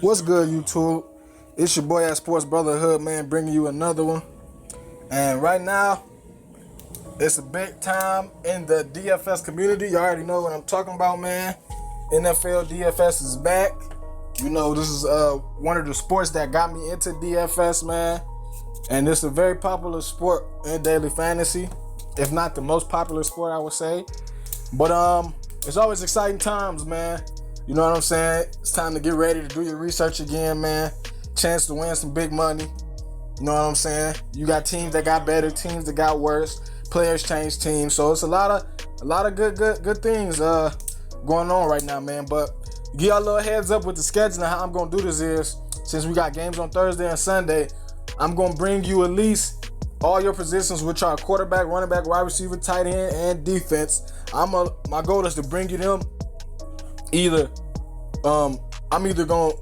What's good, YouTube? It's your boy at Sports Brotherhood, man, bringing you another one. And right now, it's a big time in the DFS community. You already know what I'm talking about, man. NFL DFS is back. You know, this is one of the sports that got me into DFS, man. And it's a very popular sport in daily fantasy, if not the most popular sport, I would say. But it's always exciting times, man. You know what I'm saying? It's time to get ready to do your research again, man. Chance to win some big money. You know what I'm saying? You got teams that got better, teams that got worse. Players change teams, so it's a lot of good things going on right now, man. But give y'all a little heads up with the schedule and how I'm gonna do this is, since we got games on Thursday and Sunday, I'm gonna bring you at least all your positions, which are quarterback, running back, wide receiver, tight end, and defense. My goal is to bring you them either. I'm either going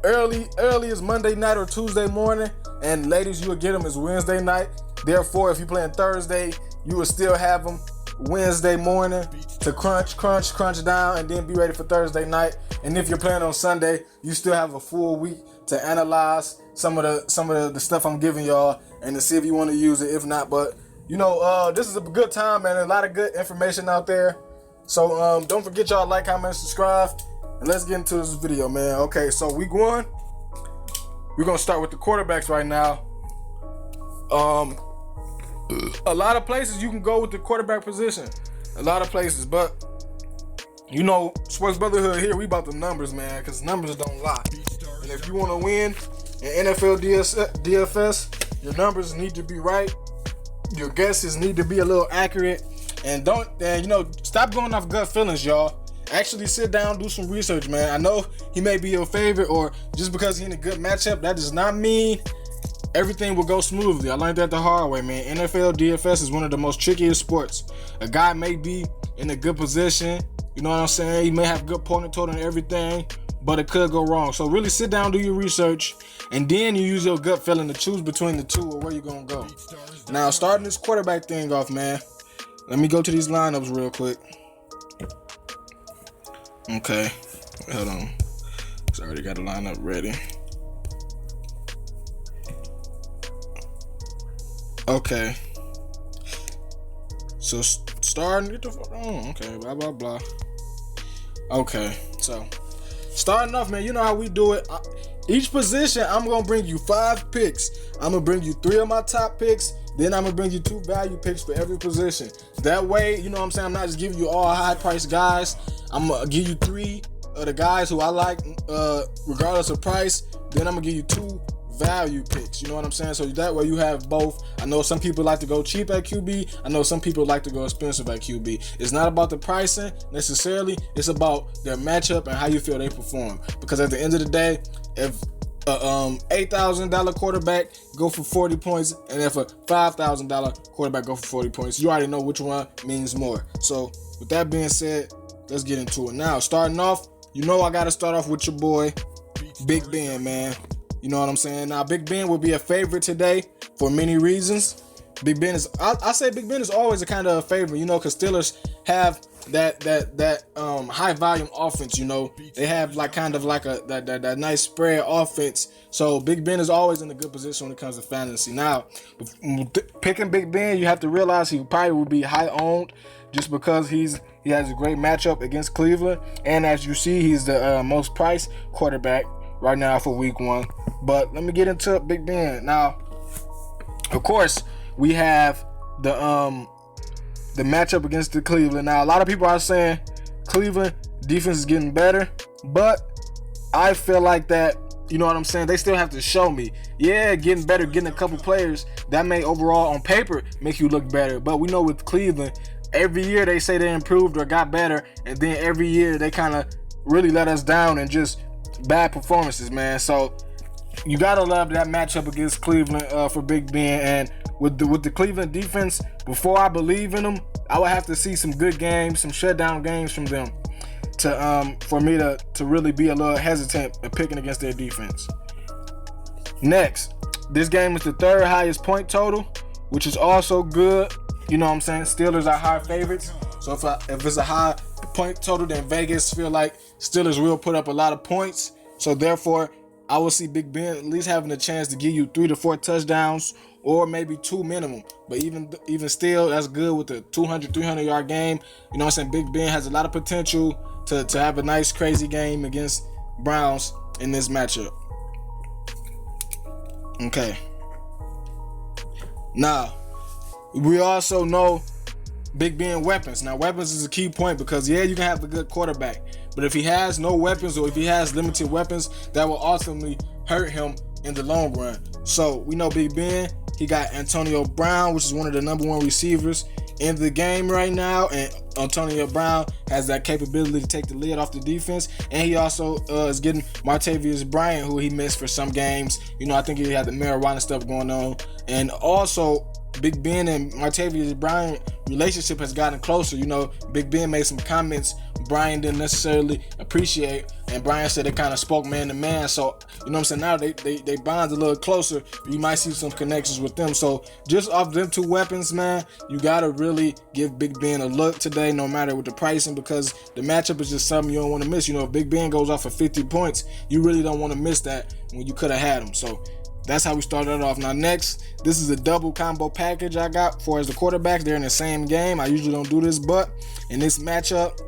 early as Monday night or Tuesday morning, and ladies, you will get them as Wednesday night. Therefore, if you're playing Thursday, you will still have them Wednesday morning to crunch down, and then be ready for Thursday night. And if you're playing on Sunday, you still have a full week to analyze some of the stuff I'm giving y'all and to see if you want to use it. If not, but you know, this is a good time, man. A lot of good information out there. So don't forget y'all like, comment, subscribe, and let's get into this video, man. Okay, so week one, we're gonna start with the quarterbacks right now. A lot of places you can go with the quarterback position. A lot of places, but you know, Sports Brotherhood here, we about the numbers, man, because numbers don't lie. And if you want to win in NFL DFS, your numbers need to be right. Your guesses need to be a little accurate. And stop going off gut feelings, y'all. Actually sit down, do some research, man. I know he may be your favorite, or just because he's in a good matchup, that does not mean everything will go smoothly. I learned that the hard way, man. NFL DFS is one of the most trickiest sports. A guy may be in a good position, you know what I'm saying? He may have good point total and everything, but it could go wrong. So really sit down, do your research, and then you use your gut feeling to choose between the two or where you're gonna go. Now, starting this quarterback thing off, man, let me go to these lineups real quick. Okay, hold on. I already got the lineup ready. Okay. So starting, get the fuck on. Okay, blah blah blah. Okay, so starting off, man, you know how we do it. Each position, I'm gonna bring you 5 picks. I'm gonna bring you 3 of my top picks. Then I'm gonna bring you 2 value picks for every position. That way, you know what I'm saying, I'm not just giving you all high priced guys. I'm gonna give you 3 of the guys who I like, regardless of price. Then I'm gonna give you 2 value picks. You know what I'm saying? So that way you have both. I know some people like to go cheap at QB. I know some people like to go expensive at QB. It's not about the pricing necessarily. It's about their matchup and how you feel they perform. Because at the end of the day, if $8,000 quarterback go for 40 points, and if a $5,000 quarterback go for 40 points, you already know which one means more. So with that being said, let's get into it. Now, starting off, you know I got to start off with your boy, Big Ben, man. You know what I'm saying? Now, Big Ben will be a favorite today for many reasons. Big Ben is, I say Big Ben is always a kind of a favorite, you know, because Steelers have that high volume offense, you know. They have like kind of like that nice spread offense. So Big Ben is always in a good position when it comes to fantasy. Now, picking Big Ben, you have to realize he probably will be high owned just because he has a great matchup against Cleveland, and as you see, he's the most priced quarterback right now for week 1. But let me get into Big Ben. Now, of course, we have the matchup against the Cleveland. Now, a lot of people are saying Cleveland defense is getting better, but I feel like that, you know what I'm saying, they still have to show me. Yeah, getting better, getting a couple players, that may overall on paper make you look better. But we know with Cleveland, every year they say they improved or got better, and then every year they kind of really let us down and just bad performances, man. So you gotta love that matchup against Cleveland for Big Ben. And with the Cleveland defense, before I believe in them, I would have to see some good games, some shutdown games from them for me to really be a little hesitant at picking against their defense. Next, this game is the 3rd highest point total, which is also good. You know what I'm saying? Steelers are high favorites. So if it's a high point total, then Vegas feel like Steelers will put up a lot of points. So therefore, I will see Big Ben at least having a chance to give you 3 to 4 touchdowns, or maybe 2 minimum. But even still, that's good with a 200, 300 yard game. You know what I'm saying? Big Ben has a lot of potential to have a nice, crazy game against Browns in this matchup. Okay. Now, we also know Big Ben weapons. Now, weapons is a key point because, yeah, you can have a good quarterback, but if he has no weapons or if he has limited weapons, that will ultimately hurt him in the long run. So we know Big Ben, he got Antonio Brown, which is one of the #1 receivers in the game right now, and Antonio Brown has that capability to take the lid off the defense. And he also is getting Martavis Bryant, who he missed for some games. You know, I think he had the marijuana stuff going on, and also Big Ben and Martavis Bryant relationship has gotten closer. You know, Big Ben made some comments Brian didn't necessarily appreciate, and Brian said they kind of spoke man to man. So, you know what I'm saying, now they bond a little closer. You might see some connections with them. So just off them 2 weapons, man, you gotta really give Big Ben a look today, no matter with the pricing, because the matchup is just something you don't want to miss. You know, if Big Ben goes off for 50 points, you really don't want to miss that when you could have had him. So that's how we started off. Now next, this is a double combo package I got for as the quarterbacks. They're in the same game. I usually don't do this, but in this matchup,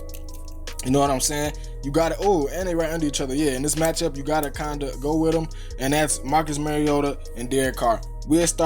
you know what I'm saying, you got to, and they right under each other. Yeah, in this matchup, you got to kind of go with them, and that's Marcus Mariota and Derek Carr. I ain't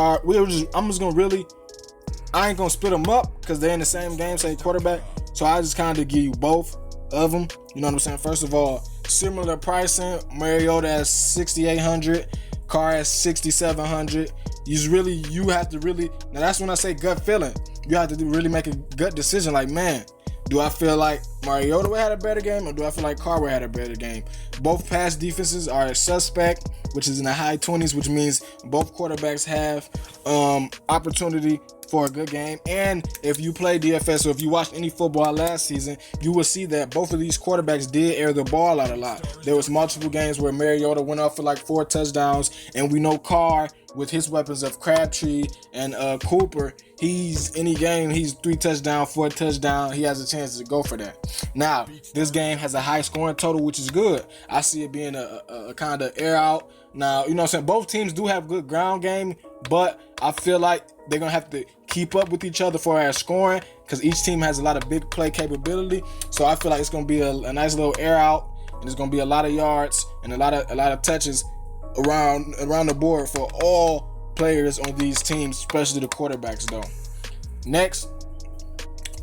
going to split them up because they're in the same game, same quarterback. So I just kind of give you both of them. You know what I'm saying? First of all, similar pricing. Mariota at $6,800. Carr at $6,700. You have to really, now that's when I say gut feeling. You have to really make a gut decision. Like, man, do I feel like Mariota would have had a better game, or do I feel like Carr would have had a better game? Both pass defenses are suspect, which is in the high 20s, which means both quarterbacks have opportunity for a good game. And if you play DFS, or if you watched any football last season, you will see that both of these quarterbacks did air the ball out a lot. There was multiple games where Mariota went off for like 4 touchdowns, and we know Carr, with his weapons of Crabtree and Cooper, he's any game, he's 3 touchdowns, 4 touchdowns, he has a chance to go for that. Now, this game has a high scoring total, which is good. I see it being a kind of air out. Now, you know what I'm saying, both teams do have good ground game, but I feel like they're going to have to keep up with each other for our scoring, because each team has a lot of big play capability. So I feel like it's going to be a nice little air out, and it's going to be a lot of yards and a lot of touches around the board for all players on these teams, especially the quarterbacks though. Next,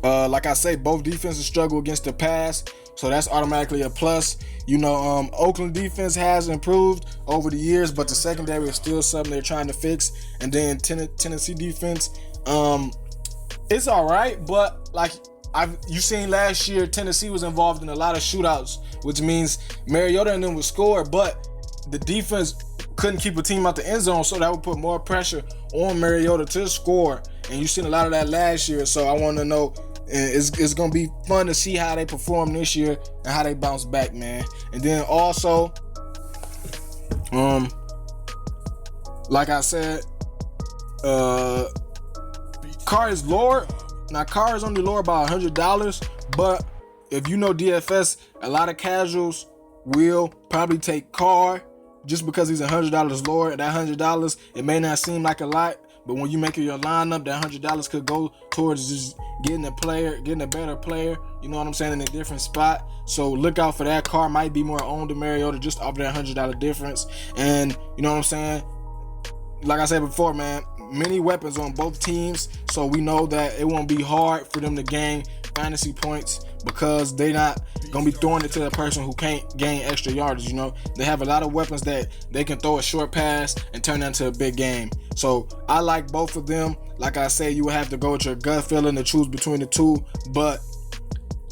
like I say, both defenses struggle against the pass, so that's automatically a plus. You know, Oakland defense has improved over the years, but the secondary is still something they're trying to fix. And then Tennessee defense, it's all right, but like you seen last year, Tennessee was involved in a lot of shootouts, which means Mariota and them would score, but the defense couldn't keep a team out the end zone, so that would put more pressure on Mariota to score. And you've seen a lot of that last year, so I want to know, it's going to be fun to see how they perform this year and how they bounce back, man. And then also, like I said, Carr is lower. Now, Carr is only lower by $100, but if you know DFS, a lot of casuals will probably take Carr just because he's $100 lower. That $100, it may not seem like a lot, but when you make your lineup, that $100 could go towards just getting a better player, you know what I'm saying, in a different spot. So look out for that. Carr might be more owned than Mariota just off that $100 difference. And you know what I'm saying, like I said before, man, many weapons on both teams, so we know that it won't be hard for them to gain fantasy points, because they're not gonna be throwing it to the person who can't gain extra yardage. You know, they have a lot of weapons that they can throw a short pass and turn that into a big game. So I like both of them. Like I say, you will have to go with your gut feeling to choose between the two, but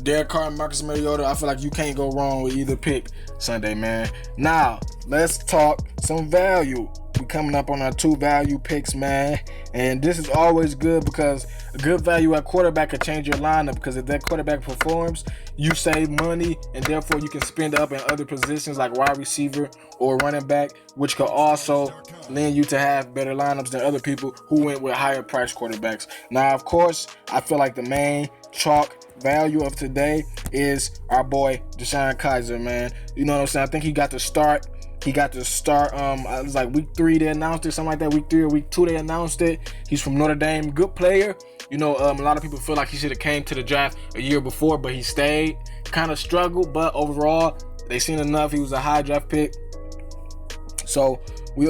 Derek Carr and Marcus Mariota, I feel like you can't go wrong with either pick Sunday, man. Now let's talk some value. We coming up on our 2 value picks, man, and this is always good because a good value at quarterback can change your lineup, because if that quarterback performs, you save money, and therefore you can spend up in other positions like wide receiver or running back, which could also lend you to have better lineups than other people who went with higher price quarterbacks. Now, of course, I feel like the main chalk value of today is our boy DeShone Kizer, man. You know what I'm saying? I think he got the start. It was like week 3 they announced it, something like that. Week 3 or week 2 they announced it. He's from Notre Dame, good player. You know, a lot of people feel like he should have came to the draft a year before, but he stayed. Kind of struggled, but overall, they seen enough. He was a high draft pick. So we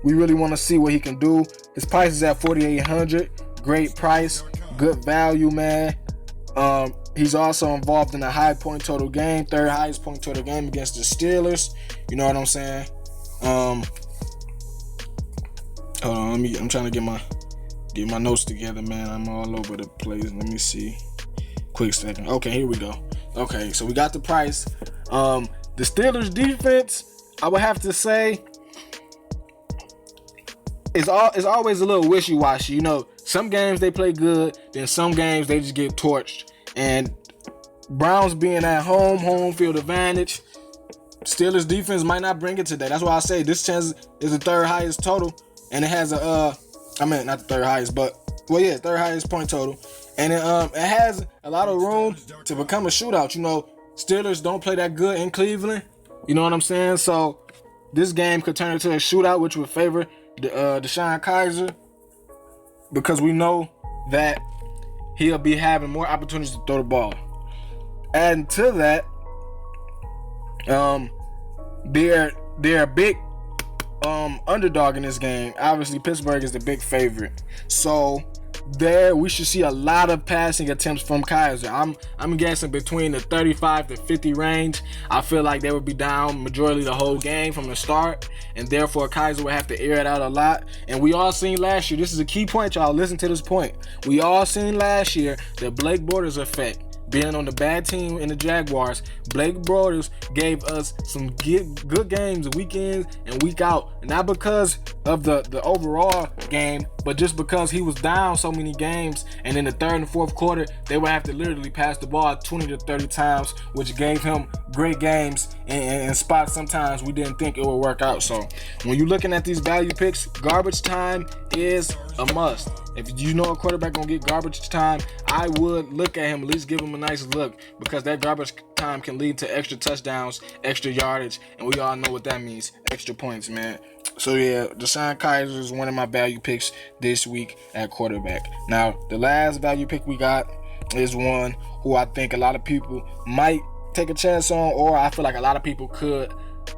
really want to see what he can do. His price is at $4,800. Great price, good value, man. He's also involved in a high point total game, 3rd highest point total game against the Steelers. You know what I'm saying? Hold on, I'm trying to get my notes together, man. I'm all over the place. Let me see. Quick second. Okay, here we go. Okay, so we got the price. The Steelers defense, I would have to say, is always a little wishy-washy. You know, some games they play good, then some games they just get torched. And Browns being at home field advantage, Steelers defense might not bring it today. That's why I say this chance is the 3rd highest total, and it has not the 3rd highest, but 3rd highest point total, and it has a lot of room to become a shootout. You know, Steelers don't play that good in Cleveland. You know what I'm saying? So this game could turn into a shootout, which would favor DeShone Kizer, because we know that he'll be having more opportunities to throw the ball. Adding to that, they're a big underdog in this game. Obviously, Pittsburgh is the big favorite. So there we should see a lot of passing attempts from Kizer. I'm guessing between the 35 to 50 range. I feel like they would be down majority the whole game from the start, and therefore Kizer would have to air it out a lot. And we all seen last year, this is a key point, y'all. Listen to this point. We all seen last year the Blake Bortles effect. Being on the bad team in the Jaguars, Blake Bortles gave us some good games week in and week out. Not because of the overall game, but just because he was down so many games. And in the 3rd and 4th quarter, they would have to literally pass the ball 20 to 30 times, which gave him great games in spots sometimes we didn't think it would work out. So when you're looking at these value picks, garbage time is a must. If you know a quarterback gonna get garbage time, I would look at him, at least give him a nice look, because that garbage time can lead to extra touchdowns, extra yardage, and we all know what that means, extra points, man. So yeah, DeShone Kizer is one of my value picks this week at quarterback. Now, the last value pick we got is one who I think a lot of people might take a chance on, or I feel like a lot of people could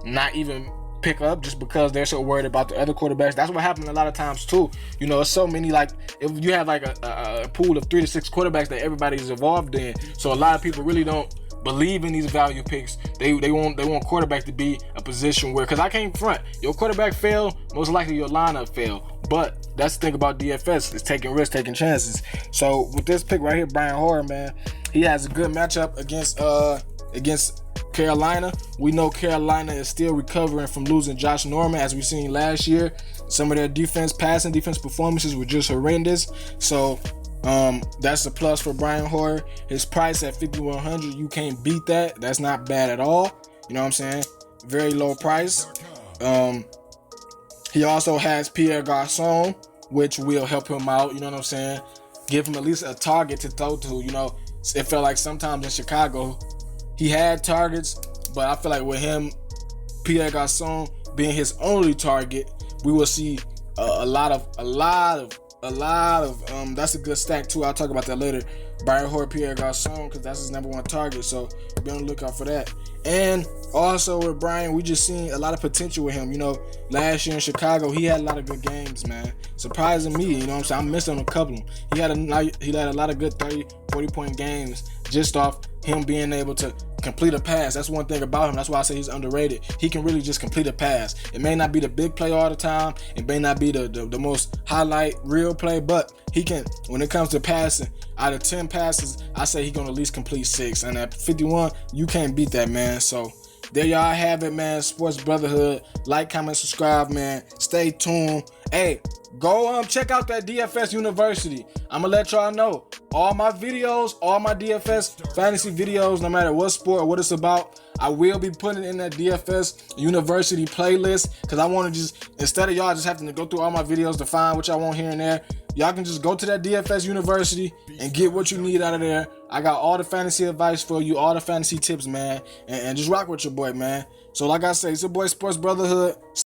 not even pick up just because they're so worried about the other quarterbacks. That's what happens a lot of times too. You know, it's so many, like if you have like a pool of 3 to 6 quarterbacks that everybody's involved in, so a lot of people really don't believe in these value picks. They want quarterback to be a position where, because I can't front, your quarterback fail, most likely your lineup fail. But that's the thing about DFS, is taking risks, taking chances. So with this pick right here, Brian Hoyer, man, he has a good matchup against Carolina. We know Carolina is still recovering from losing Josh Norman, as we've seen last year. Some of their passing defense performances were just horrendous. So that's a plus for Brian Hoyer. His price at $5,100, you can't beat that. That's not bad at all. You know what I'm saying? Very low price. He also has Pierre Garçon, which will help him out. You know what I'm saying? Give him at least a target to throw to. You know, it felt like sometimes in Chicago he had targets, but I feel like with him, Pierre Garçon being his only target, we will see a lot of. That's a good stack too. I'll talk about that later. Brian Hoyer, Pierre Garçon, because that's his number 1 target. So be on the lookout for that. And also with Brian, we just seen a lot of potential with him. You know, last year in Chicago, he had a lot of good games, man. Surprising me, you know what I'm saying? I'm missing a couple. He had a lot of good 30, 40-point games just off him being able to complete a pass. That's one thing about him. That's why I say he's underrated. He can really just complete a pass. It may not be the big play all the time. It may not be the most highlight real play, but he can, when it comes to passing, out of 10 passes, I say he gonna at least complete 6. And at 51, you can't beat that, man. So there y'all have it, man. Sports Brotherhood. Like, comment, subscribe, man. Stay tuned. Hey, go check out that DFS University. I'm gonna let y'all know all my videos, all my DFS fantasy videos, no matter what sport or what it's about, I will be putting in that DFS University playlist, because I want to just, instead of y'all just having to go through all my videos to find what y'all want here and there, Y'all can just go to that DFS University and get what you need out of there. I got all the fantasy advice for you, all the fantasy tips, man. And just rock with your boy, man. So like I say, it's your boy Sports Brotherhood.